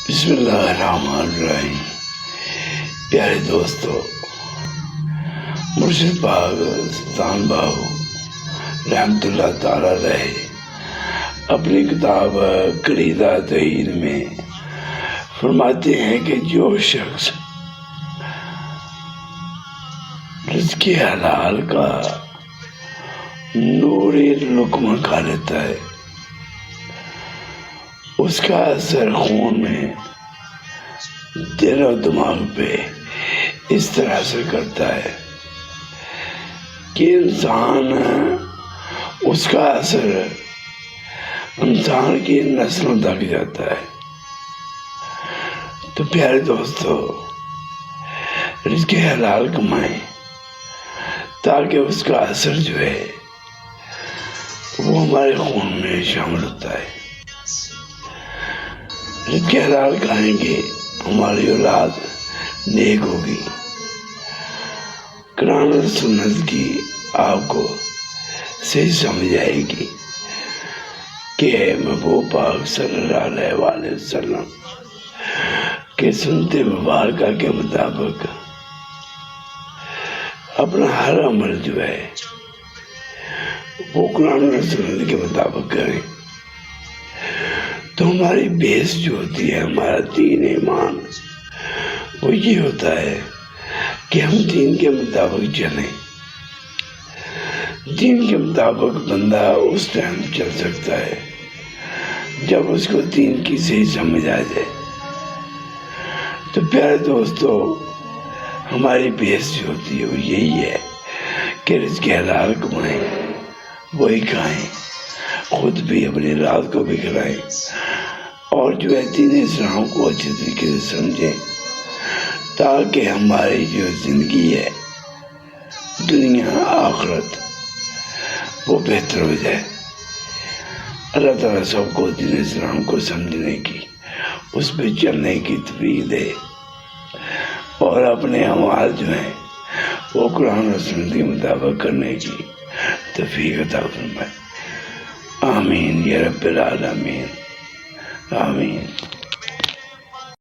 بسم اللہ الرحمن الرحیم۔ پیارے دوستو، مرشد پاک سلطان باہو رحمت اللہ تعالی علیہ اپنی کتاب کلیدہ توحید میں فرماتے ہیں کہ جو شخص رزق حلال کا نوری لقمہ کھا لیتا ہے، اس کا اثر خون میں، دل و دماغ پہ اس طرح سے کرتا ہے کہ اس کا اثر انسان کی نسلوں تک جاتا ہے۔ تو پیارے دوستو، رزق حلال کمائیں تاکہ اس کا اثر جو ہے وہ ہمارے خون میں شامل ہوتا ہے۔ رزق حلال کھائیں گے، ہماری اولاد نیک ہوگی، قرآن اور سنت کی آپ کو صحیح سمجھ آئے گی کہ محبوب پاک صلی اللہ علیہ وآلہ وسلم کے سنت مبارکہ کے مطابق اپنا ہر عمل جو ہے وہ قرآن اور سنت کے مطابق کریں، تو ہماری بیس جو ہوتی ہے، ہمارا دین ایمان، وہ یہ ہوتا ہے کہ ہم دین کے مطابق چلیں۔ دین کے مطابق بندہ اس ٹائم چل سکتا ہے جب اس کو دین کی صحیح سمجھ آ جائے۔ تو پیارے دوستو، ہماری بیس جو ہوتی ہے وہ یہی ہے کہ رزق حلال کمائیں، وہی کھائیں، خود بھی اپنی رات کو بھی کھلائیں، اور جو ہے دین اسلام کو اچھے طریقے سے سمجھیں، تاکہ ہماری جو زندگی ہے، دنیا آخرت، وہ بہتر ہو جائے۔ اللہ تعالیٰ سب کو دین اسلام کو سمجھنے کی، اس پہ چلنے کی توفیق دے، اور اپنے اعمال جو ہیں وہ قرآن و سنت کے مطابق کرنے کی توفیق عطا فرمائے۔ آمین یا رب العالمین، آمین۔